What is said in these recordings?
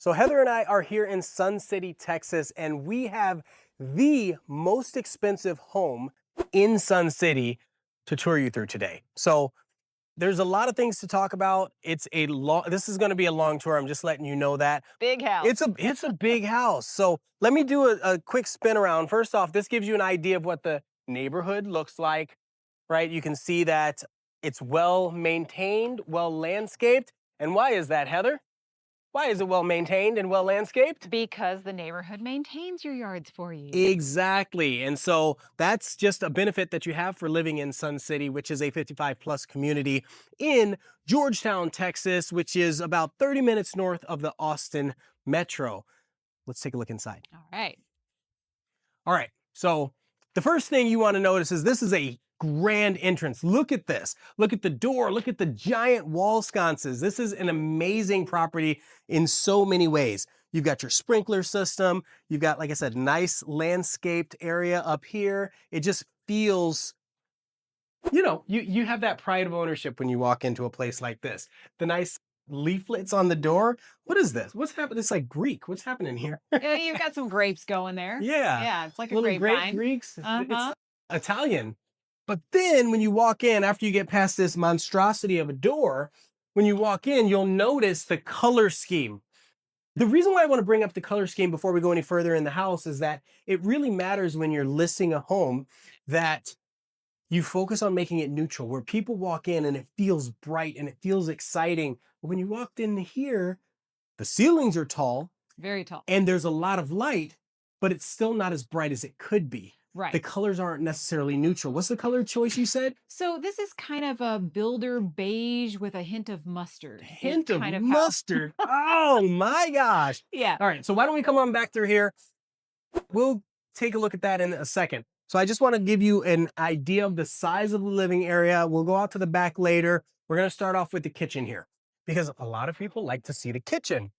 So Heather and I are here in Sun City, Texas, and we have the most expensive home in Sun City to tour you through today. So there's a lot of things to talk about. This is going to be a long tour. I'm just letting you know that. Big house. It's a big house. So let me do a quick spin around. First off, this gives you an idea of what the neighborhood looks like, right? You can see that it's well maintained, well landscaped. And why is that, Heather? Why is it well maintained and well landscaped? Because the neighborhood maintains your yards for you. Exactly. And so that's just a benefit that you have for living in Sun City, which is a 55 plus community in Georgetown, Texas, which is about 30 minutes north of the Austin metro. Let's take a look inside. All right. All right. So the first thing you want to notice is this is a grand entrance. Look at this. Look at the door. Look at the giant wall sconces. This is an amazing property in so many ways. You've got your sprinkler system. You've got, like I said, nice landscaped area up here. It just feels, you have that pride of ownership when you walk into a place like this. The nice leaflets on the door. What is this? What's happening? It's like Greek. What's happening here? Yeah, you've got some grapes going there. Yeah. Yeah, it's like a Little grape grapevine. Greeks. Uh-huh. It's Italian. But then when you walk in, after you get past this monstrosity of a door, when you walk in, you'll notice the color scheme. The reason why I want to bring up the color scheme before we go any further in the house is that it really matters when you're listing a home that you focus on making it neutral, where people walk in and it feels bright and it feels exciting. But when you walked in here, the ceilings are tall Very tall. and there's a lot of light, but it's still not as bright as it could be. Right. The colors aren't necessarily neutral. What's the color choice you said? So this is kind of a builder beige with a hint of mustard. Hint of kind mustard. Oh my gosh. Yeah. All right, so why don't we come on back through here? We'll take a look at that in a second. So I just want to give you an idea of the size of the living area. We'll go out to the back later. We're going to start off with the kitchen here because a lot of people like to see the kitchen.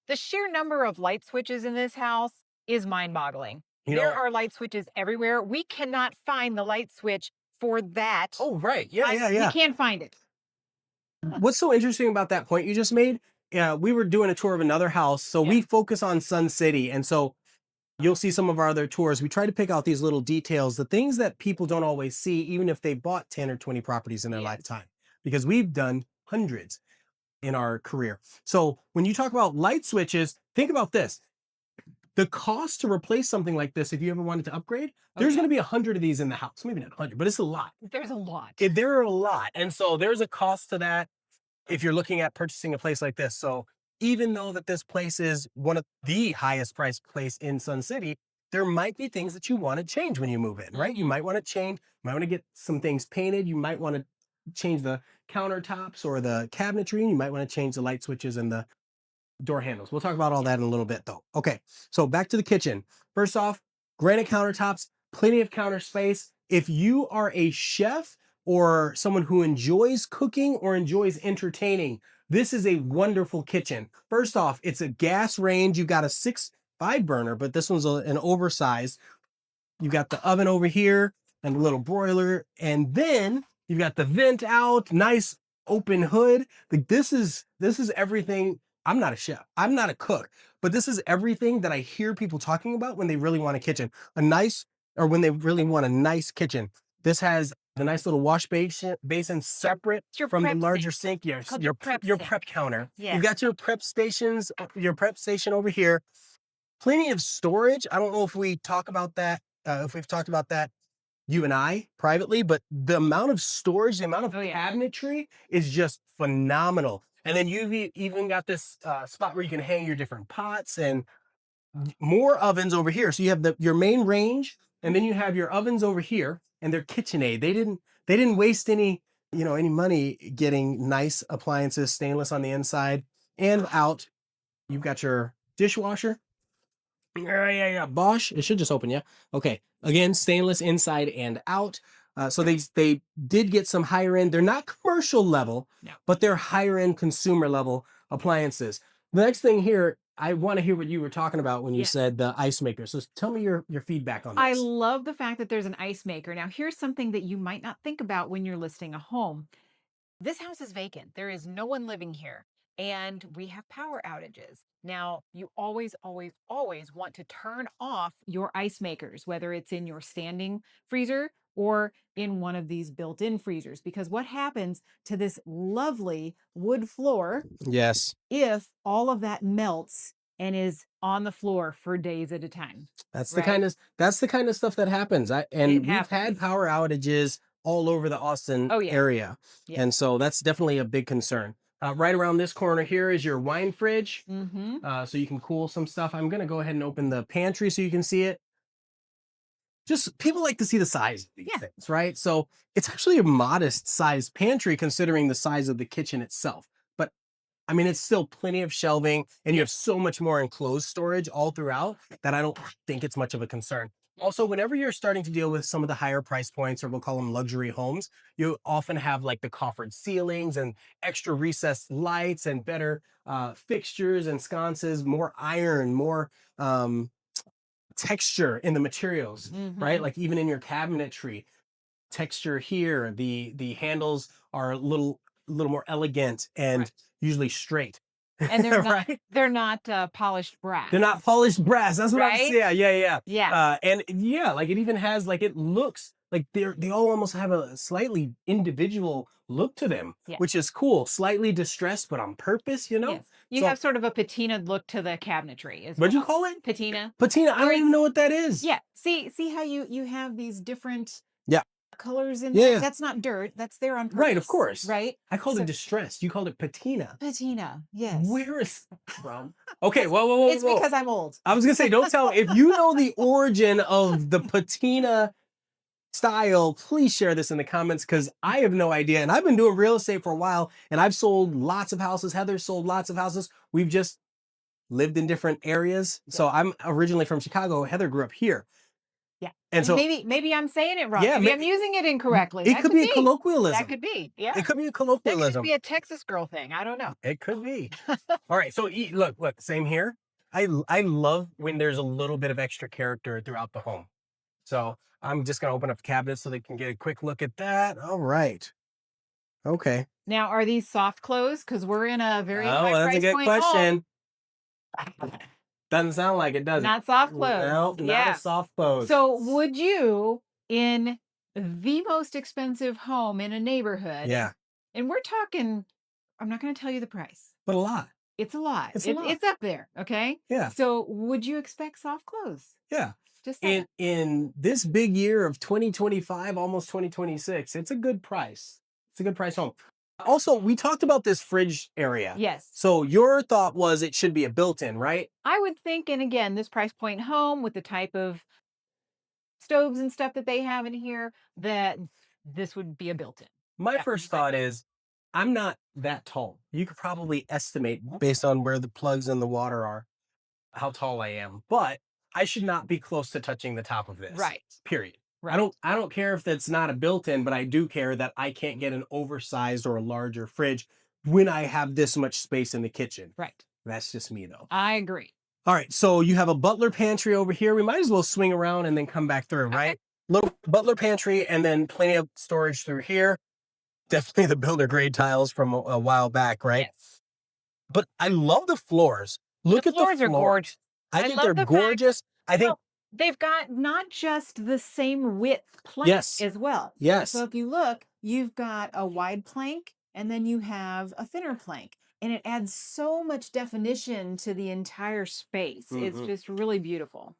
The sheer number of light switches in this house is mind-boggling. There are light switches everywhere. We cannot find the light switch for that. Oh, right. Yeah. We can't find it. What's so interesting about that point you just made? We were doing a tour of another house. So we focus on Sun City. And so you'll see some of our other tours. We try to pick out these little details, the things that people don't always see, even if they bought 10 or 20 properties in their lifetime, because we've done hundreds in our career. So when you talk about light switches, think about this. The cost to replace something like this, if you ever wanted to upgrade, there's going to be 100 of these in the house. Maybe not 100, but it's a lot. There's a lot. There are a lot. And so there's a cost to that if you're looking at purchasing a place like this. So even though that this place is one of the highest priced place in Sun City, there might be things that you want to change when you move in, right? You might want to change, you might want to get some things painted. You might want to change the countertops or the cabinetry. And you might want to change the light switches and the door handles. We'll talk about all that in a little bit though. Okay, so back to the kitchen. First off, granite countertops, plenty of counter space. If you are a chef or someone who enjoys cooking or enjoys entertaining, this is a wonderful kitchen. First off, it's a gas range. You've got a 5 burner, but this one's an oversized. You've got the oven over here and a little broiler. And then you've got the vent out, nice open hood. Like this is everything. I'm not a chef. I'm not a cook, but this is everything that I hear people talking about when they really want a kitchen, when they really want a nice kitchen. This has the nice little wash basin separate from the larger sink. Yes, your prep counter. Yeah. You've got your prep stations, your prep station over here. Plenty of storage. I don't know if we talk about that, if we've talked about that, you and I privately, but the amount of storage, the amount of cabinetry is just phenomenal. And then you've even got this spot where you can hang your different pots and more ovens over here. So you have your main range, and then you have your ovens over here, and they're KitchenAid. They didn't waste any money getting nice appliances, stainless on the inside and out. You've got your dishwasher. Yeah. Bosch. It should just open, yeah. Okay. Again, stainless inside and out. So they did get some higher end. They're not commercial level, but they're higher end consumer level appliances. The next thing here, I want to hear what you were talking about when you said the ice maker. So tell me your feedback on this. I love the fact that there's an ice maker. Now, here's something that you might not think about when you're listing a home. This house is vacant. There is no one living here. and we have power outages. Now, you always, always, always want to turn off your ice makers, whether it's in your standing freezer or in one of these built-in freezers, because what happens to this lovely wood floor Yes. if all of that melts and is on the floor for days at a time? That's the Right? kind of stuff that happens. It And we've had happens. power outages all over the Austin Oh, yeah. area. Yeah. And so that's definitely a big concern. Right around this corner here is your wine fridge. Mm-hmm. So you can cool some stuff. I'm going to go ahead and open the pantry so you can see it. Just people like to see the size of these Yeah. things, right? So it's actually a modest sized pantry considering the size of the kitchen itself. But I mean, it's still plenty of shelving and you have so much more enclosed storage all throughout that I don't think it's much of a concern. Also, whenever you're starting to deal with some of the higher price points, or we'll call them luxury homes, you often have like the coffered ceilings and extra recessed lights and better fixtures and sconces, more iron, more texture in the materials, right? Mm-hmm. Like even in your cabinetry, texture here. The handles are a little more elegant and Right. usually straight. And Right? they're not polished brass. They're not polished brass. That's what I'm Right? saying. Yeah. Yeah. And yeah, like it even has like it looks like they all almost have a slightly individual look to them, Yeah. which is cool. Slightly distressed, but on purpose, you know? Yes. You So have sort of a patina look to the cabinetry as what'd you well. call it? Patina. Patina. I don't Whereas- even know what that is. Yeah. See how you have these different Yeah. colors in Yeah, there? yeah. That's not dirt. That's there on purpose. Right, of course. Right? I called So- it distressed. You called it patina. Patina. Yes. Where is that from? Okay, whoa. It's because I'm old. I was gonna say, don't tell if you know the origin of the patina style, please share this in the comments because I have no idea. And I've been doing real estate for a while and I've sold lots of houses. Heather sold lots of houses. We've just lived in different areas. So I'm originally from Chicago. Heather grew up here. Yeah. And so maybe I'm saying it wrong. Yeah, maybe I'm using it incorrectly. it That could be a colloquialism. That could be. Yeah. It could be a That could colloquialism. be a Texas girl thing. I don't know. It could be. All right. So look, same here. I love when there's a little bit of extra character throughout the home. So I'm just going to open up the cabinet so they can get a quick look at that. All right. Okay. Now, are these soft clothes? Because we're in a very high That's price a good point home. question. Doesn't sound like it, does it? Not soft clothes. No, not Yeah. a soft clothes. So would you, in the most expensive home in a neighborhood, yeah, and we're talking, I'm not going to tell you the price. but a lot. It's a lot. It's a lot. It's up there. Okay. Yeah, So would you expect soft clothes? yeah. Just saying. In this big year of 2025, almost 2026, it's a good price. It's a good price home. Also, we talked about this fridge area. Yes. So your thought was it should be a built-in, right? I would think, and again, this price point home with the type of stoves and stuff that they have in here, that this would be a built-in. My first thought is I'm not that tall. You could probably estimate based on where the plugs in the water are how tall I am, but I should not be close to touching the top of this. Right. Period. Right. I don't care if that's not a built-in, but I do care that I can't get an oversized or a larger fridge when I have this much space in the kitchen. Right. That's just me though. I agree. All right, so you have a butler pantry over here. We might as well swing around and then come back through, right? Okay. Little butler pantry and then plenty of storage through here. Definitely the builder grade tiles from a while back, right? Yes. But I love the floors. Look at the floors. Are gorgeous. I think love they're the fact- gorgeous. I think They've got not just the same width plank Yes. as well. yes. So if you look, you've got a wide plank and then you have a thinner plank. And it adds so much definition to the entire space. It's Mhm. just really beautiful.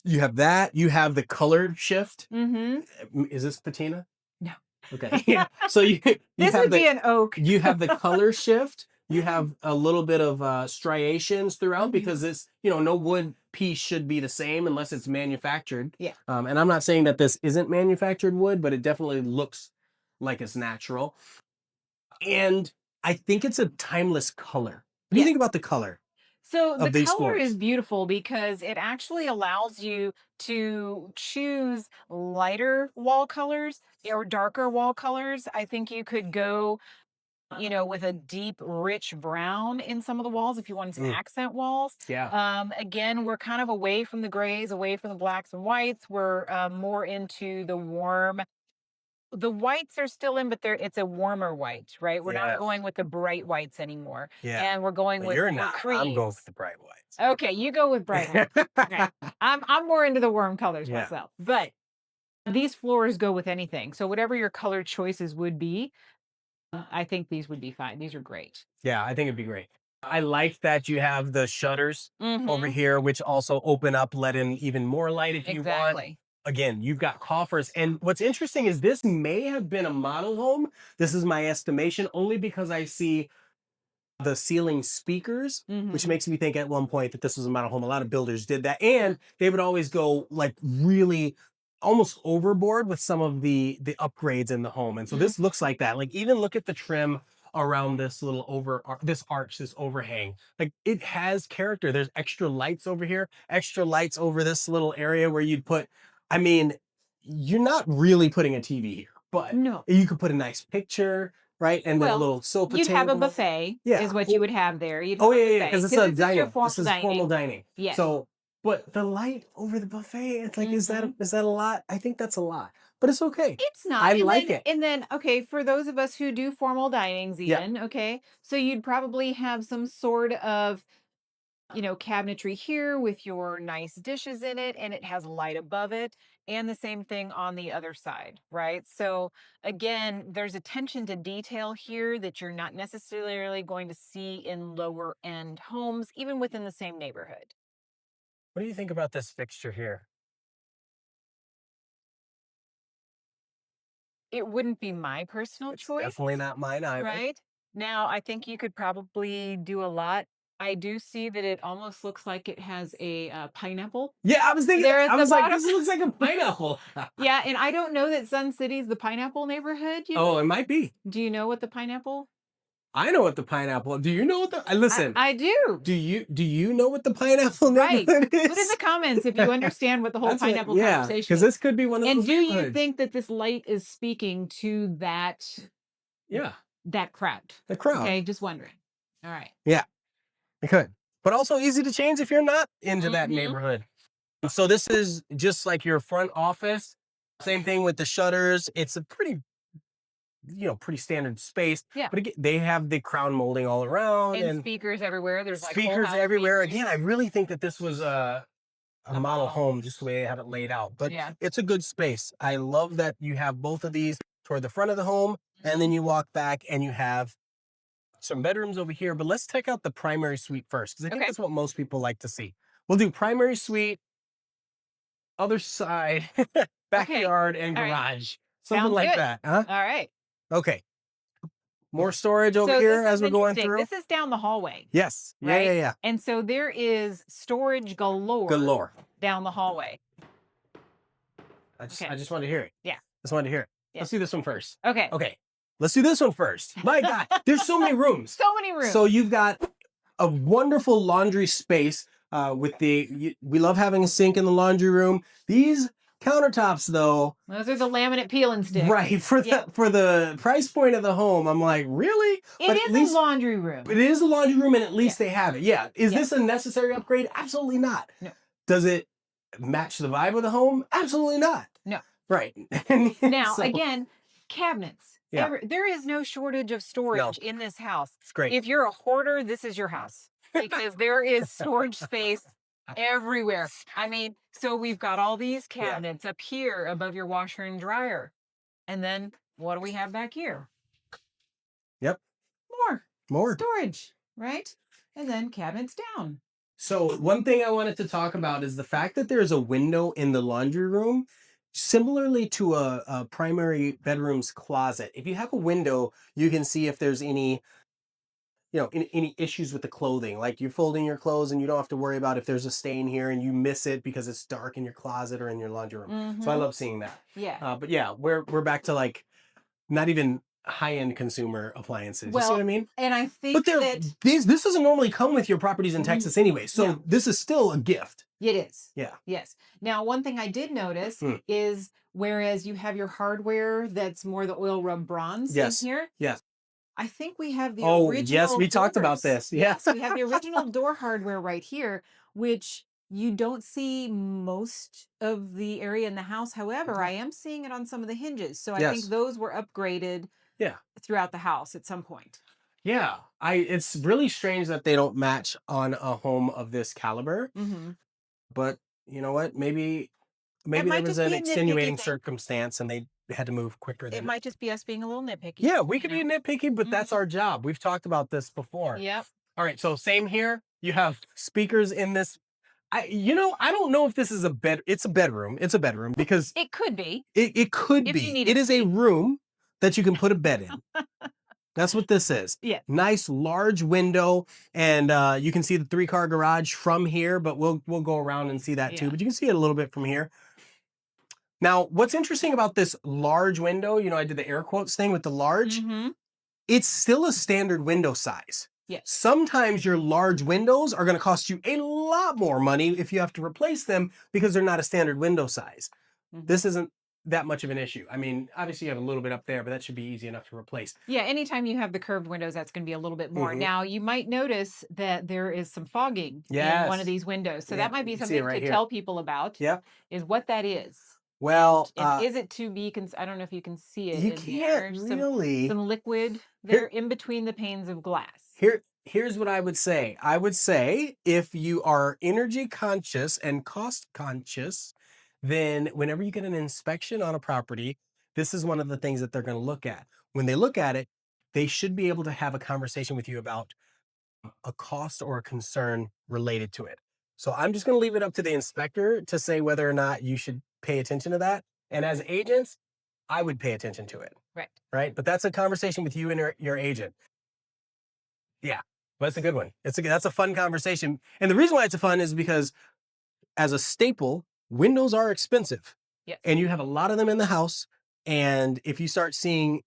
You have that. You have the color shift. Mm-hmm. Is this patina? No. Okay. Yeah. So you This have would be an oak. you have the color shift. You have a little bit of striations throughout Mhm. because this, no wood piece should be the same unless it's manufactured. Yeah. And I'm not saying that this isn't manufactured wood, but it definitely looks like it's natural. And I think it's a timeless color. What do you Yes. think about the color? So the of these color floors. is beautiful because it actually allows you to choose lighter wall colors or darker wall colors. I think you could go, with a deep, rich brown in some of the walls if you wanted some Mm. accent walls. Yeah. Again, we're kind of away from the grays, away from the blacks and whites. We're more into the warm the whites are still in, but it's a warmer white, right? We're not Yeah. going with the bright whites anymore. Yeah. And we're going But with you're more not. I'm going creams. with the bright whites. Okay, you go with bright whites. Okay. I'm more into the warm colors Yeah. myself. But these floors go with anything. So whatever your color choices would be, I think these would be fine. These are great. Yeah, I think it'd be great. I like that you have the shutters over Mm-hmm. here, which also open up, let in even more light if you want. Exactly. Again, you've got coffers. And what's interesting is this may have been a model home. This is my estimation, only because I see the ceiling speakers, which Mm-hmm. makes me think at one point that this was a model home. A lot of builders did that, and they would always go like really almost overboard with some of the upgrades in the home. And so this looks like that. Like even look at the trim around this little this arch, this overhang. Like it has character. There's extra lights over here, extra lights over this little area where you'd put. I mean, you're not really putting a TV here, but No. you could put a nice picture, right? And then a Well, little sofa you'd have a table. buffet, Yeah. is what you would have there. You'd Oh have a yeah, yeah, buffet because it's because a this is your dining. formal This is formal dining. dining. Yes. So, but the light over the buffet, it's like, is Mhm. that a lot? I think that's a lot, but it's okay. It's not. I And like then it. and then okay, for those of us who do formal dinings Yeah. even, okay, so you'd probably have some sort of, cabinetry here with your nice dishes in it, and it has light above it, and the same thing on the other side, right? So again, there's attention to detail here that you're not necessarily going to see in lower end homes, even within the same neighborhood. What do you think about this fixture here? It wouldn't be my personal It's choice. definitely not mine either. Right? Now, I think you could probably do a lot. I do see that it almost looks like it has a pineapple Yeah, I was thinking. there at I the was like, bottom. this looks like a pineapple. Yeah, and I don't know that Sun City's the pineapple neighborhood. Oh, it might be. Do you know what the pineapple? I know what the pineapple. Do you know what the? I, Listen. I do. Do you know what the pineapple Right. neighborhood Put in the is? comments if you understand what the whole That's what. pineapple Yeah, conversation because is. this could be one of And those do you neighborhoods. think that this light is speaking to Yeah, that crowd? the crowd. Okay, just wondering. All right. Yeah. It could. But also easy to change if you're not into that Mhm. neighborhood. So this is just like your front office. Same thing with the shutters. It's a pretty standard space. Yeah. But again, they have the crown molding all around And and speakers everywhere. There's like whole speakers house everywhere. speakers. Again, I really think that this was a model model home, home. just the way they had it laid out. But Yeah. it's a good space. I love that you have both of these toward the front of the home, and then you walk back and you have some bedrooms over here, but let's check out the primary suite first because I think Okay. that's what most people like to see. We'll do primary suite, other side, Okay. backyard, and All right. garage. Something Sounds like good. that. Huh? All right. Okay. More storage over So here this as is we're going interesting. through. This is down the hallway, Yes. Yeah, right? yeah, yeah. And so there is storage galore Galore. down the hallway. I Okay. just wanted to hear it. Yeah. Just wanted to hear it. Yeah. Let's do this one first. Okay. Okay. Let's do this one first. My God, there's so many rooms. So many rooms. So you've got a wonderful laundry space we love having a sink in the laundry room. These countertops though, Those are the laminate peel and stick. right, for the price point of the home, I'm like, really? It is a laundry room. It is a laundry room and at least Yeah. they have it. Yeah. Is Yeah. this a necessary upgrade? Absolutely not. No. Does it match the vibe of the home? Absolutely not. No. Right. Now, So, again, cabinets. Yeah. There is no shortage of storage in this house. it's great. If you're a hoarder, this is your house because there is storage space everywhere. I mean, so we've got all these cabinets up here above your washer and dryer. And then what do we have back here? Yep. More storage, right? And then cabinets down. So one thing I wanted to talk about is the fact that there's a window in the laundry room, similarly to a primary bedroom's closet. If you have a window, you can see if there's any any issues with the clothing. Like you're folding your clothes and you don't have to worry about if there's a stain here and you miss it because it's dark in your closet or in your laundry room. So I love seeing that. Yeah. But yeah, we're back to like not even high-end consumer appliances. You see Well, what I mean? And I think But that this doesn't normally come with your properties in Texas anyway. So No. this is still a gift. it is. Yeah. Yes. Now, one thing I did notice is whereas you have your hardware that's more the oil rub bronze Yes. in here. Yes. I think we have the Oh, original yes, we talked about doors. this. Yes, Yeah. we have the original door hardware right here, which You don't see most of the area in the house. However, Okay. I am seeing it on some of the hinges. So I think Yes. those were upgraded Yeah. throughout the house at some point. Yeah. It's really strange that they don't match on a home of this caliber, Hmm. but you know what? It Maybe there might was just an be a nitpicky extenuating thing. circumstance and they had to move quicker It than. might just be us being a little nitpicky, Yeah, we you could be know? nitpicky, but that's Mhm. our job. We've talked about this before. Yep. All right, so same here. You have speakers in this. I don't know if this is a bed. It's a bedroom. It's a bedroom because It could be it could if you be. need It it to is a be. room that you can put a bed in. That's what this is. Yes. Nice large window, and you can see the 3-car garage from here. But we'll go around and see that too. Yeah. But you can see it a little bit from here. Now, what's interesting about this large window? I did the air quotes thing with the large. Hmm. It's still a standard window size. Yes. Sometimes your large windows are going to cost you a lot more money if you have to replace them because they're not a standard window size. Hmm. This isn't that much of an issue. I mean, obviously you have a little bit up there, but that should be easy enough to replace. Yeah. Anytime you have the curved windows, that's going to be a little bit more. Hmm. Now, you might notice that there is some fogging in one of Yes. these windows. So Yeah, that might you be can see it something right to here. tell people about Yep. is what that is. Well, And is it to be, I don't know if you can see it you in can't there. really. Some liquid there Here, in between the panes of glass. here's what I would say. I would say if you are energy conscious and cost conscious, then whenever you get an inspection on a property, this is one of the things that they're going to look at. When they look at it, they should be able to have a conversation with you about a cost or a concern related to it. So I'm just going to leave it up to the inspector to say whether or not you should pay attention to that. And as agents, I would pay attention to it, Right. right? But that's a conversation with you and your agent. Yeah, but it's a good one. That's a fun conversation. And the reason why it's a fun is because as a staple, windows are expensive. Yes. And you have a lot of them in the house. And if you start seeing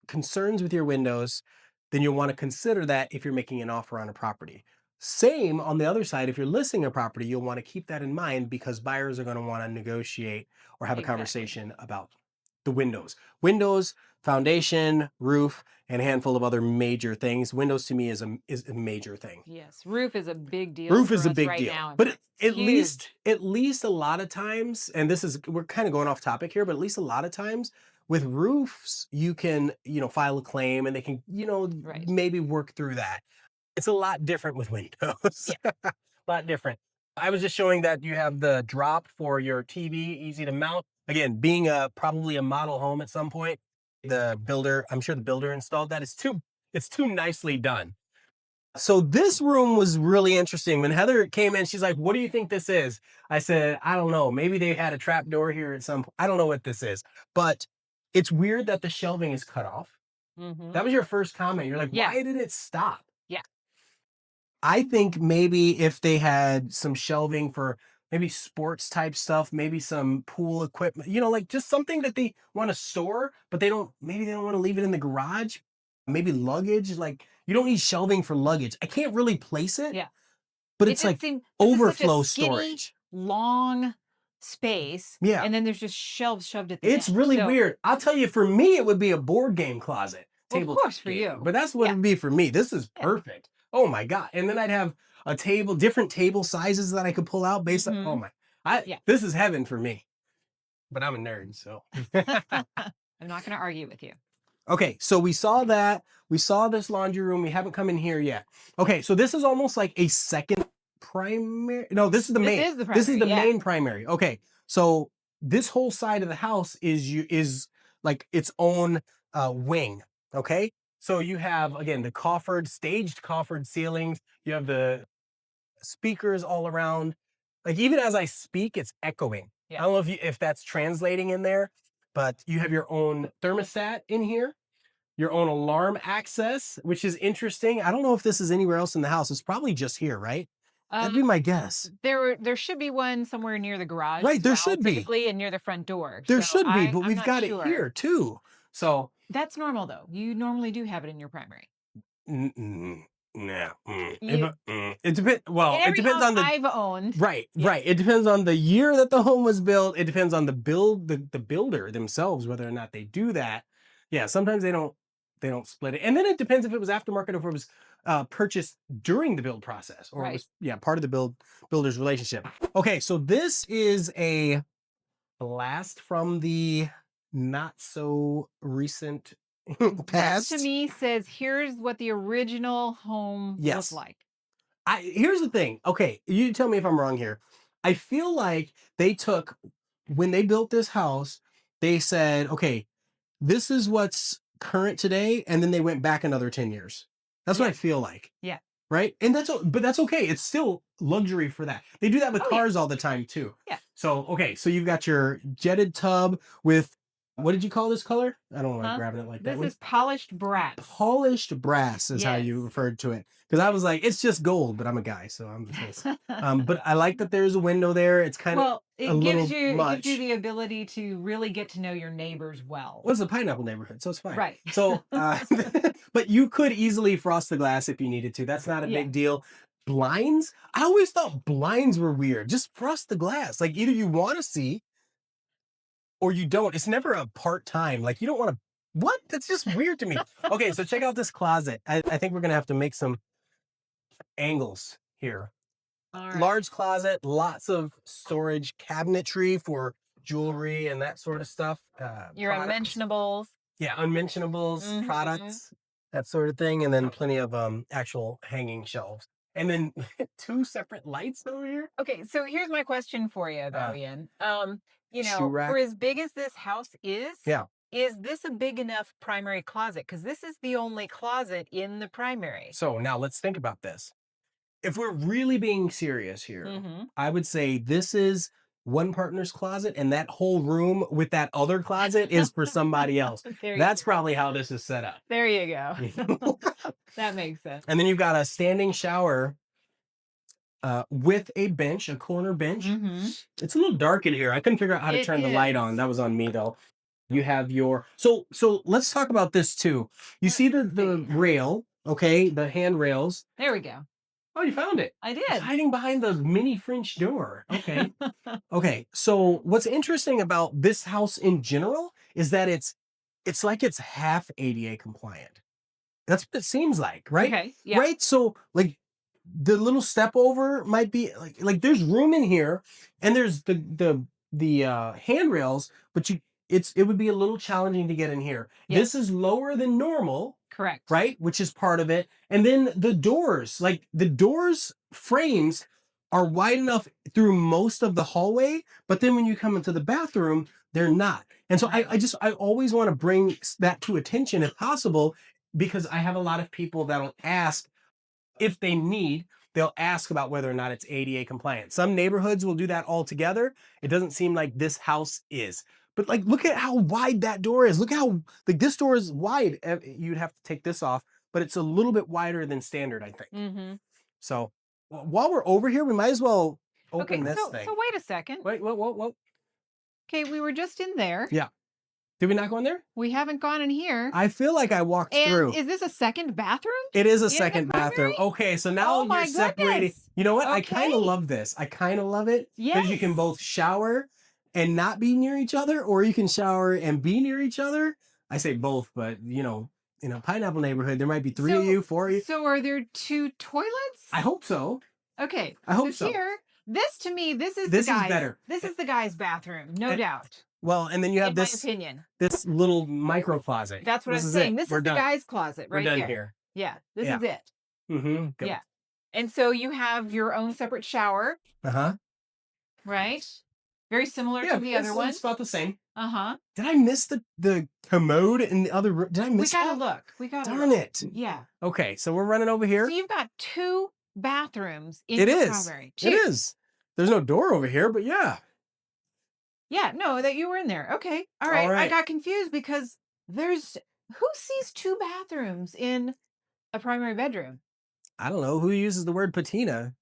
concerns with your windows, then you'll want to consider that if you're making an offer on a property. Same on the other side, if you're listing a property, you'll want to keep that in mind because buyers are going to want to negotiate or have a Exactly. conversation about the windows. Windows, foundation, roof, and a handful of other major things. Windows to me is a major thing. Yes. Roof is a big deal Roof for is a us big right deal. now. But It's at huge. least a lot of times, and we're kind of going off topic here, but at least a lot of times with roofs, you can, file a claim and they can, Right. maybe work through that. It's a lot different with windows. Yeah. A lot different. I was just showing that you have the drop for your TV, easy to mount. Again, being probably a model home at some point, I'm sure the builder installed that. It's too nicely done. So this room was really interesting. When Heather came in, she's like, "What do you think this is?" I said, "I don't know. Maybe they had a trap door here at some point. I don't know what this is, but it's weird that the shelving is cut off." Hmm. That was your first comment. You're like, Yeah. "Why did it stop?" Yeah. I think maybe if they had some shelving for maybe sports type stuff, maybe some pool equipment, like just something that they want to store, but maybe they don't want to leave it in the garage. Maybe luggage, like you don't need shelving for luggage. I can't really place it, Yeah. but It it's just like seemed this is such a overflow skinny, storage. long space, Yeah. and then there's just shelves shoved at the It's end. really So, weird. I'll tell you, for me, it would be a board game closet, well, of tabletop course, for gaming. you. But that's what Yeah. it would be for me. This is Yeah. perfect. Oh my God. And then I'd have a table, different table sizes that I could pull out based on, oh Mhm. my, Yeah. this is heaven for me. But I'm a nerd, so. I'm not going to argue with you. Okay, so we saw that. We saw this laundry room. We haven't come in here yet. Okay, so this is almost like a second primary. No, this is the This main. is the This is primary, the yeah. main primary. Okay, so this whole side of the house is like its own wing. Okay, so you have again the staged coffered ceilings. You have the speakers all around. Like even as I speak, it's echoing. Yeah. I don't know if that's translating in there, but you have your own thermostat in here, your own alarm access, which is interesting. I don't know if this is anywhere else in the house. It's probably just here, right? That'd be my guess. There should be one somewhere near the garage Right, as there well, should be. typically, and near the front door. There So should be, but I'm we've not got it sure. here too. So That's normal though. You normally do have it in your primary. mm-mm, nah, You it depends. Well, in it every depends house on the I've owned. right, Yeah. right. It depends on the year that the home was built. It depends on the builder themselves, whether or not they do that. Yeah, sometimes they don't split it. And then it depends if it was aftermarket or if it was purchased during the build process, or it Right. was part of the builder's relationship. Okay, so this is a blast from the not so recent This to past. me says, here's what the original home looked Yes. like. Here's the thing. Okay, you tell me if I'm wrong here. I feel like they took when they built this house, they said, okay, this is what's current today, and then they went back another 10 years. That's what I Yeah. feel like. Yeah. Right? And but that's okay. It's still luxury for that. They do that with Oh, yeah. cars all the time too. Yeah. So, okay, so you've got your jetted tub with what did you call this color? I don't want to Huh? grabbing it like that. This is polished brass. Polished brass is how you Yes. referred to it. Because I was like, it's just gold, but I'm a guy, so I'm just but I like that there's a window there. It's kind of Well, a little it much. gives you the ability to really get to know your neighbors well. Well, it's a pineapple neighborhood, so it's fine. Right. So, but you could easily frost the glass if you needed to. That's not a Yeah. big deal. Blinds? I always thought blinds were weird. Just frost the glass. Like either you want to see or you don't. It's never a part-time. Like you don't want to. What? That's just weird to me. Okay, so check out this closet. I think we're gonna have to make some angles here. All right. Large closet, lots of storage cabinetry for jewelry and that sort of stuff. Your products. unmentionables. Yeah, unmentionables, Mhm. products, that sort of thing, and then plenty of actual hanging shelves. And then 2 separate lights over here. Okay, so here's my question for you, though, Uh, Ian. Shoe rack. For as big as this house Yeah. is this a big enough primary closet? Because this is the only closet in the primary. So now let's think about this. If we're really being serious here, Mm-hmm. I would say this is one partner's closet, and that whole room with that other closet is for somebody else. That's probably how this is set up. There you go. That makes sense. And then you've got a standing shower with a bench, a corner bench. Mm-hmm. It's a little dark in here. I couldn't figure out how to It turn the light on. is. That was on me though. You have your so let's talk about this too. You see the rail, okay, the handrails. There we go. Oh, you found it. I It's did. hiding behind the mini French door. Okay. Okay. So what's interesting about this house in general is that it's like it's half ADA compliant. That's what it seems like, right? Okay. Yeah. Right? So like the little step over might be like there's room in here and there's the handrails, but it would be a little challenging to get in here. Yes. This is lower than normal, Correct. right? Which is part of it. And then the doors, like the doors frames are wide enough through most of the hallway, but then when you come into the bathroom, they're not. And so I always want to bring that to attention if possible, because I have a lot of people that'll ask if they need, they'll ask about whether or not it's ADA compliant. Some neighborhoods will do that altogether. It doesn't seem like this house is. But like, look at how wide that door is. Look how like this door is wide. You'd have to take this off, but it's a little bit wider than standard, I think. Mm-hmm. So while we're over here, we might as well open Okay. this So thing. wait a second. Wait, whoa. Okay, we were just in there. Yeah. Did we not go in there? We haven't gone in here. I feel like I walked And through. is this a second bathroom? It is a in the second bathroom. primary? Okay, so now Oh my you're separating. goodness. You know what? I kind of Okay. love this. I kind of love it because you can Yes. both shower and not be near each other, or you can shower and be near each other. I say both, but in a pineapple neighborhood, there might be 3 of you, 4 of you. So are there 2 toilets? I hope so. Okay. I hope so. Here, this to me, this is This the is guy's. better. This is the guy's bathroom, no And- doubt. Well, and then you have In this my opinion. this little micro closet. That's what This I'm is saying. it. This We're is the done. guy's closet We're right done here. here. Yeah, this Yeah. is it. Mm-hmm. Yeah. And so you have your own separate shower, Uh-huh. right? Very similar Yeah, to the other one. it's about the same. Uh-huh. Did I miss the commode in the other room? Did I We miss gotta that? look. We gotta Darn look. it. Yeah. Okay, so we're running over here. So you've got 2 bathrooms in It your is. primary. It is. There's no door over here, but yeah. Yeah, no, that you were in there. Okay. All right. I right. got confused because who sees 2 bathrooms in a primary bedroom? I don't know who uses the word patina.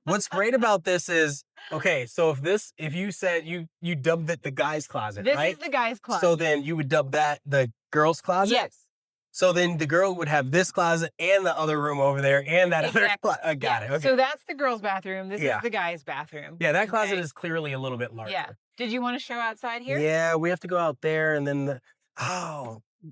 What's great about this is, okay, so if you said you dubbed it the guy's closet, This right? is the guy's closet. So then you would dub that the girl's closet? Yes. So then the girl would have this closet and the other room over there and that other Exactly. closet. I got Yeah. it. Okay. So that's the girl's bathroom. This Yeah. is the guy's bathroom. Yeah, that closet Okay. is clearly a little bit larger. Yeah. Did you want to show outside here? Yeah, we have to go out there and then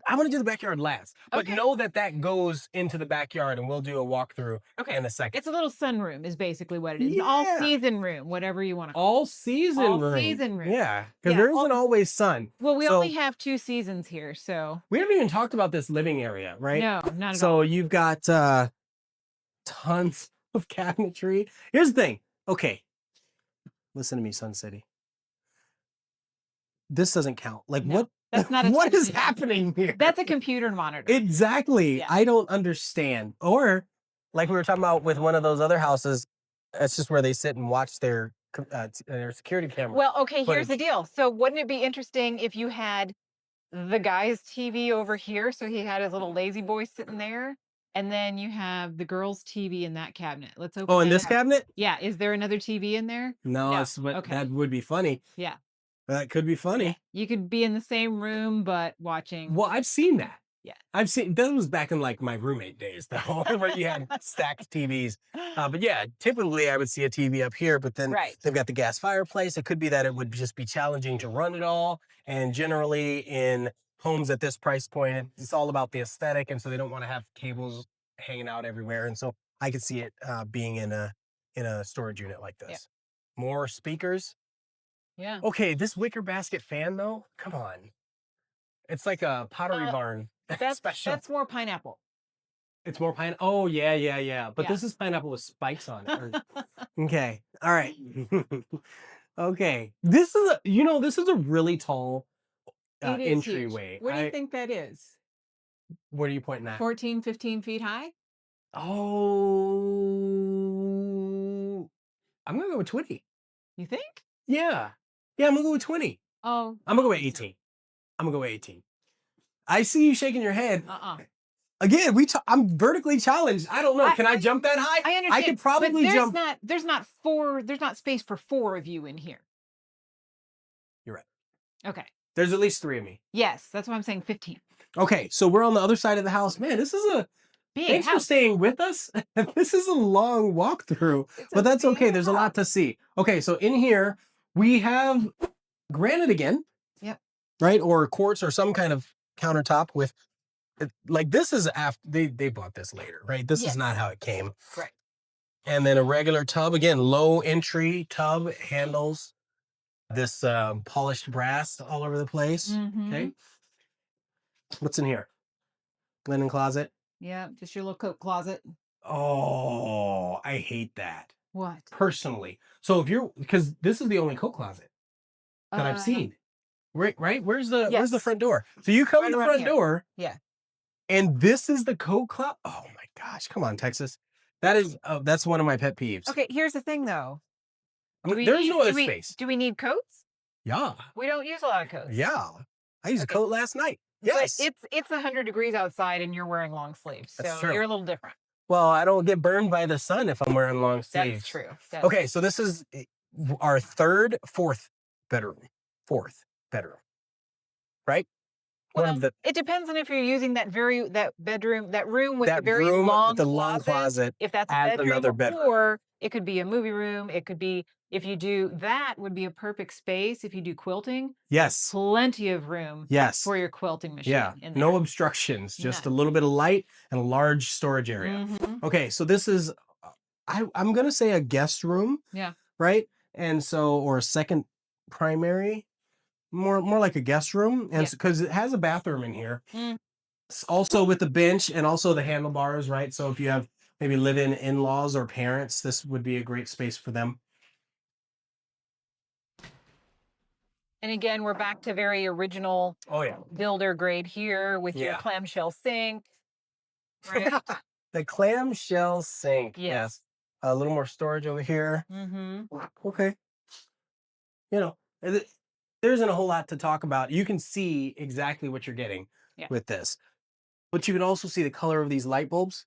I'm gonna do the backyard last, but Okay. know that that goes into the backyard, and we'll do a walkthrough Okay. in a second. It's a little sunroom is basically what it is. An Yeah, all-season room, whatever you want to call all season it. room. All-season room. Yeah, because Yeah. there isn't always sun. Well, we only So have 2 seasons here, so we haven't even talked about this living area, right? no, not at So all. you've got tons of cabinetry. Here's the thing. Okay, listen to me, Sun City. This doesn't count. Like No, what? that's not a What is television. happening here? That's a computer monitor. Exactly. Yeah. I don't understand. Or like we were talking about with one of those other houses, that's just where they sit and watch their security camera. Well, okay, here's the footage. deal. So wouldn't it be interesting if you had the guy's TV over here? So he had his little lazy boy sitting there. And then you have the girl's TV in that cabinet. Let's open Oh, in that this up. cabinet? Yeah. Is there another TV in there? No, No. it's but Okay. that would be funny. Yeah. That could be funny. You could be in the same room, but watching. Well, I've seen that. Yeah. I've seen that was back in like my roommate days, though, where you had stacked TVs. But yeah, typically I would see a TV up here, but then Right. they've got the gas fireplace. It could be that it would just be challenging to run it all. And generally in homes at this price point, it's all about the aesthetic. And so they don't want to have cables hanging out everywhere. And so I could see it being in a storage unit like this. Yeah. More speakers. Yeah. Okay, this wicker basket fan though, come on. It's like a Pottery Barn special. That's more pineapple. It's more pine. Oh yeah, yeah, yeah. But Yeah. this is pineapple with spikes on it. Okay. All right. Okay. This is this is a really tall It is huge. entryway. What do you think that is? What are you pointing at? 14, 15 feet high? Oh, I'm gonna go with 20. You think? Yeah. Yeah, I'm gonna go with 20. Oh. I'm gonna go with 18. I'm gonna go with 18. I see you shaking your head. Again, I'm vertically challenged. I don't know. Can I jump that high? I understand. I could probably but jump. There's not space for 4 of you in here. You're right. Okay. There's at least 3 of me. Yes, that's why I'm saying 15. Okay, so we're on the other side of the house. Man, this is a Big thanks for house. staying with us. This is a long walkthrough, but that's okay. There's a lot to see. Okay, so in here we have granite again. Yep. Right, or quartz or some kind of countertop with like this is after they bought this later, right? This is not how it came. Right. And then a regular tub again, low entry tub handles. This polished brass all over the place. Okay. What's in here? Linen closet. Yeah, just your little coat closet. Oh, I hate that. What? Personally. So because this is the only coat closet that I've seen. Right? Where's the front door? So you come to the front door. Yeah. And this is the coat closet. Oh my gosh. Come on, Texas. That's one of my pet peeves. Okay, here's the thing though. There's no other space. Do we need coats? Yeah. We don't use a lot of coats. Yeah. I used a coat last night. Yes. But it's 100 degrees outside and you're wearing long sleeves. That's So true. you're a little different. Well, I don't get burned by the sun if I'm wearing long sleeves. That's true. Okay, so this is our fourth bedroom. Right? Well, it depends on if you're using that room with the very long closet. If that's a bedroom, another bedroom. Or it could be a movie room. It could be, if you do that, would be a perfect space. If you do quilting, Yes. plenty of room for your quilting machine. Yeah. In No there. obstructions, just a little bit of light and a large storage area. Okay, so this is I'm gonna say a guest room. Yeah. Right? And so, or a second primary. More like a guest room, and because it has a bathroom in here, also with the bench and also the handlebars, right? So if you have maybe live-in in-laws or parents, this would be a great space for them. And again, we're back to very original builder grade here with your clamshell sink. Right? The clamshell sink. Yes. A little more storage over here. Okay. There isn't a whole lot to talk about. You can see exactly what you're getting with this. But you can also see the color of these light bulbs.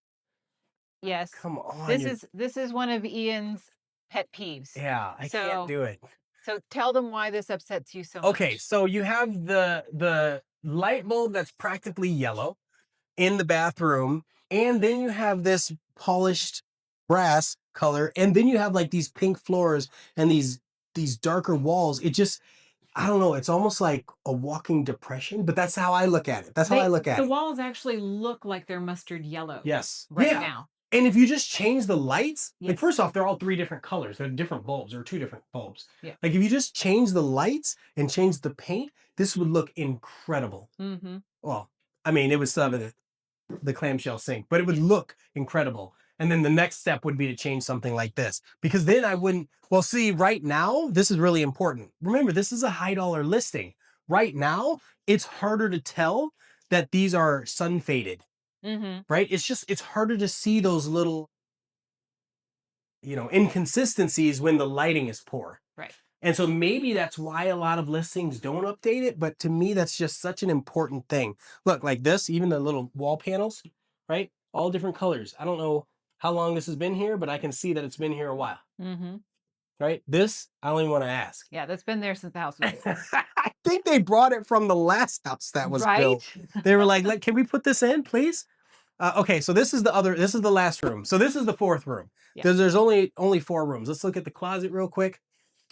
Yes. Come on. This is one of Ian's pet peeves. Yeah, I can't do it. So tell them why this upsets you so much. Okay, so you have the light bulb that's practically yellow in the bathroom, and then you have this polished brass color, and then you have like these pink floors and these darker walls. I don't know, it's almost like a walking depression, but that's how I look at it. That's how I look at The it. walls actually look like they're mustard yellow Yes. right Yeah. now. And if you just change the lights, like Yes. first off, they're all 3 different colors. They're different bulbs or 2 different bulbs. Yeah. Like if you just change the lights and change the paint, this would look incredible. Mm-hmm. Well, I mean, it was some of the clamshell sink, but it would Yes. look incredible. And then the next step would be to change something like this because then I wouldn't. Well, see, right now, this is really important. Remember, this is a high dollar listing. Right now, it's harder to tell that these are sun faded, Mm-hmm. right? It's harder to see those little, inconsistencies when the lighting is poor. Right. And so maybe that's why a lot of listings don't update it. But to me, that's just such an important thing. Look, like this, even the little wall panels, right? All different colors. I don't know how long this has been here, but I can see that it's been here a while, Mm-hmm. right? This, I don't even want to ask. Yeah, that's been there since the house was built. I think they brought it from the last house that was built. They were like, can we put this in, please? Okay, so this is the last room. So this is the fourth room. Yeah. There's only 4 rooms. Let's look at the closet real quick.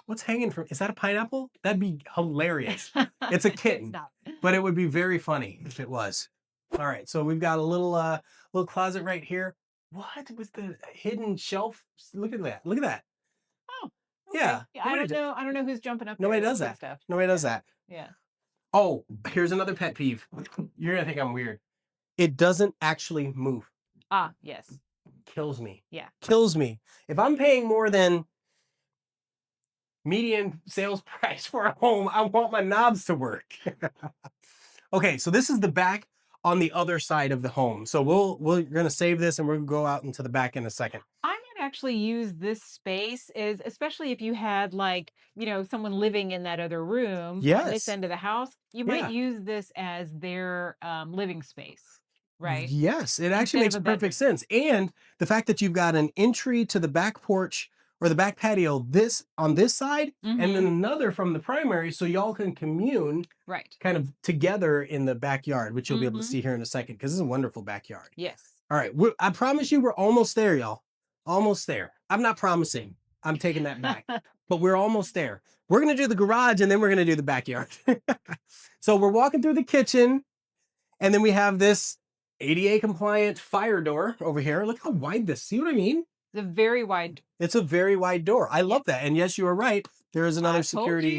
What's hanging from? Is that a pineapple? That'd be hilarious. It's a kitten, It's not. but it would be very funny if it was. All right, so we've got a little closet right here. What was the hidden shelf? Look at that. Look at that. Oh, Yeah. okay. I don't know who's jumping up there Nobody with does good that. stuff. Nobody does that. Yeah. Oh, here's another pet peeve. You're gonna think I'm weird. It doesn't actually move. Ah, yes. Kills me. Yeah. Kills me. If I'm paying more than median sales price for a home, I want my knobs to work. Okay, so this is the back on the other side of the home. So we're gonna save this and we're gonna go out into the back in a second. I might actually use this space is especially if you had like, someone living in that other room on this Yes. end of the house, you might Yeah. use this as their living space, right? Yes, it actually Instead of makes a bedroom. perfect sense. And the fact that you've got an entry to the back porch or the back patio this on this side and then Mhm. another from the primary so y'all can commune Right. kind of together in the backyard, which you'll be able to Mhm. see here in a second because this is a wonderful backyard. Yes. All right, I promise you we're almost there, y'all. Almost there. I'm not promising. I'm taking that back. But we're almost there. We're going to do the garage and then we're going to do the backyard. So we're walking through the kitchen and then we have this ADA compliant fire door over here. Look how wide this. See what I mean? It's a very wide. It's a very wide door. I love that. And yes, you are right. There is another I told security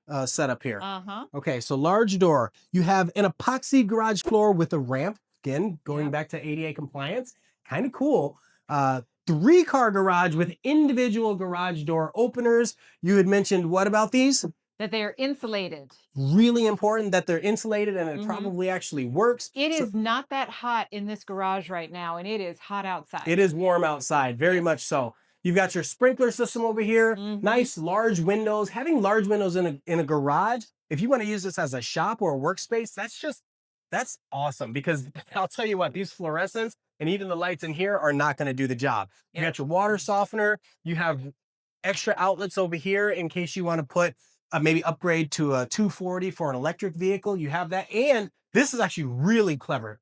you. setup here. Uh-huh. Okay, so large door. You have an epoxy garage floor with a ramp. Again, going Yep. back to ADA compliance. Kind of cool. 3-car garage with individual garage door openers. You had mentioned what about these? That they are insulated. Really important that they're insulated and it Mhm. probably actually works. It So is not that hot in this garage right now, and it is hot outside. it is warm outside, very much so. You've got your sprinkler system over here. Mhm. Nice large windows. Having large windows in a garage, if you want to use this as a shop or a workspace, that's awesome because I'll tell you what, these fluorescents and even the lights in here are not going to do the job. You Yep. got your water softener. You have extra outlets over here in case you want to put maybe upgrade to a 240 for an electric vehicle. You have that. And this is actually really clever.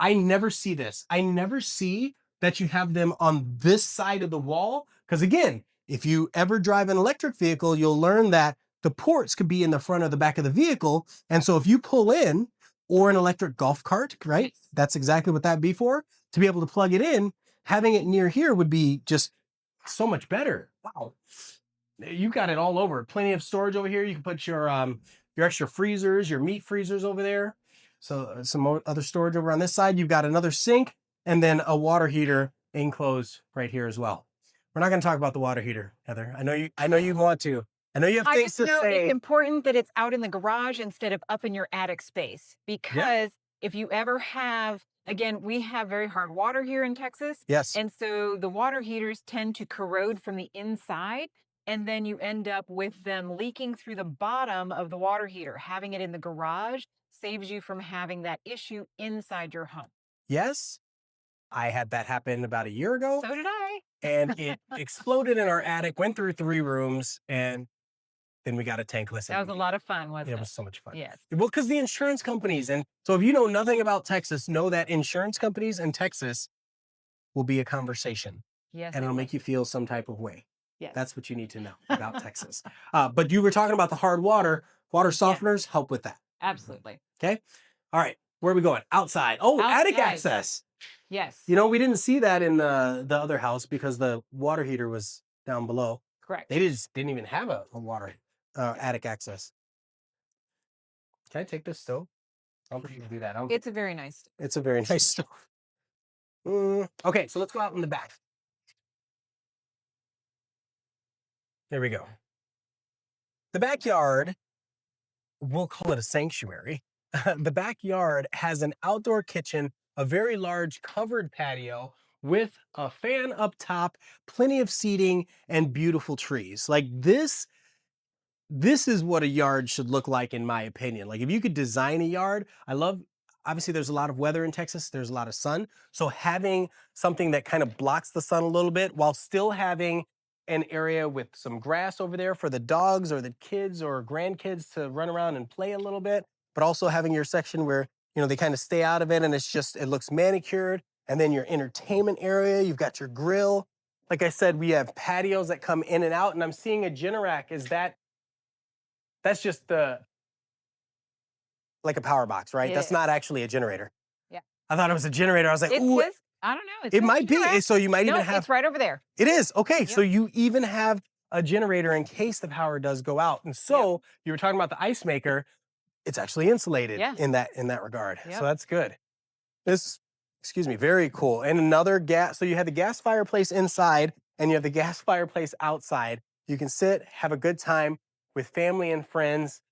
I never see this. I never see that you have them on this side of the wall. Because again, if you ever drive an electric vehicle, you'll learn that the ports could be in the front or the back of the vehicle. And so if you pull in or an electric golf cart, right? Yes. That's exactly what that'd be for. To be able to plug it in, having it near here would be just so much better. Wow. You've got it all over. Plenty of storage over here. You can put your extra freezers, your meat freezers over there. So some more other storage over on this side. You've got another sink and then a water heater enclosed right here as well. We're not going to talk about the water heater, Heather. I know you want to. I know you have I things just to know it's say. important that it's out in the garage instead of up in your attic space. Yeah. Because if you ever have, again, we have very hard water here in Texas. Yes. And so the water heaters tend to corrode from the inside. And then you end up with them leaking through the bottom of the water heater. Having it in the garage saves you from having that issue inside your home. Yes. I had that happen about a year ago. So did I. And it exploded in our attic, went through 3 rooms, and then we got a tankless. That was a lot of fun, wasn't It it? was so much fun. Yes. Well, because the insurance companies, and so if you know nothing about Texas, know that insurance companies in Texas will be a conversation. Yes. And it'll make you feel some type of way. Yes. That's what you need to know about Texas. But you were talking about the hard water. Water Yeah. softeners help with that. Absolutely. Okay. All right. Where are we going? Outside. Oh, attic Outside. access. Yes. You know, we didn't see that in the other house because the water heater was down below. Correct. They just didn't even have a water attic access. Can I take this stove? I'll let you do that. It's a very nice. It's a very nice stove. Okay, so let's go out in the back. There we go. The backyard, we'll call it a sanctuary. The backyard has an outdoor kitchen, a very large covered patio with a fan up top, plenty of seating, and beautiful trees. Like this is what a yard should look like, in my opinion. Like if you could design a yard, obviously there's a lot of weather in Texas, there's a lot of sun. So having something that kind of blocks the sun a little bit while still having an area with some grass over there for the dogs or the kids or grandkids to run around and play a little bit, but also having your section where, you know, they kind of stay out of it and it looks manicured. And then your entertainment area, you've got your grill. Like I said, we have patios that come in and out, and I'm seeing a Generac. That's just like a power box, right? It That's is. not actually a generator. Yeah. I thought it was a generator. I was like, It ooh, says, I don't know. it might be. So you might No, even have. it's right over there. It is. Okay. Yep. So you even have a generator in case the power does go out. And so you were talking about the ice maker. It's actually insulated in that regard. Yep. So that's good. Excuse me, very cool. And another gas. So you have the gas fireplace inside and you have the gas fireplace outside. You can sit, have a good time with family and friends.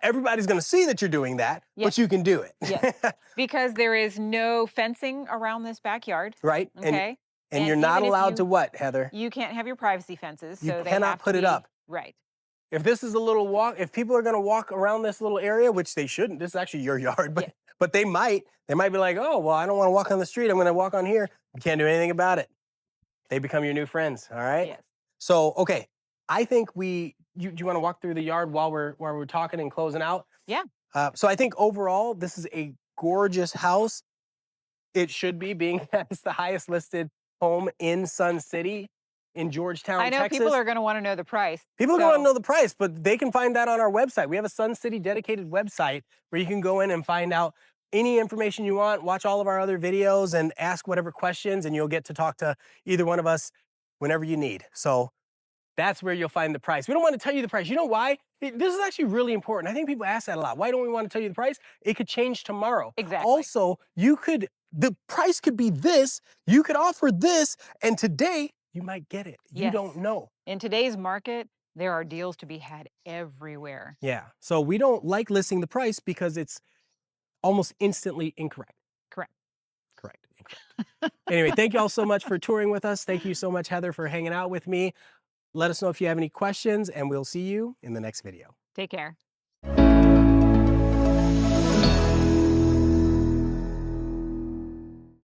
Everybody's going to see that you're doing that, but you can do it. Yes. Because there is no fencing around this backyard. Right. Okay. And you're not allowed to what, Heather? You can't have your privacy fences. You So they cannot have to put it up. Right. If this is a little walk, if people are going to walk around this little area, which they shouldn't, this is actually your yard, but they might be like, oh, well, I don't want to walk on the street. I'm going to walk on here. You can't do anything about it. They become your new friends. All right. Yes. So, okay. I think do you want to walk through the yard while we're talking and closing out? Yeah. So I think overall, this is a gorgeous house. It should be, being that it's the highest listed home in Sun City in Georgetown, I know Texas. people are going to want to know the price. People are going to want to know the price, but they can find that on our website. We have a Sun City dedicated website where you can go in and find out any information you want, watch all of our other videos, and ask whatever questions, and you'll get to talk to either one of us whenever you need. So that's where you'll find the price. We don't want to tell you the price. You know why? This is actually really important. I think people ask that a lot. Why don't we want to tell you the price? It could change tomorrow. Exactly. Also, the price could be this, you could offer this, and today you might get it. You don't know. In today's market, there are deals to be had everywhere. Yeah. So we don't like listing the price because it's almost instantly incorrect. Correct. Incorrect. Anyway, thank you all so much for touring with us. Thank you so much, Heather, for hanging out with me. Let us know if you have any questions, and we'll see you in the next video. Take care.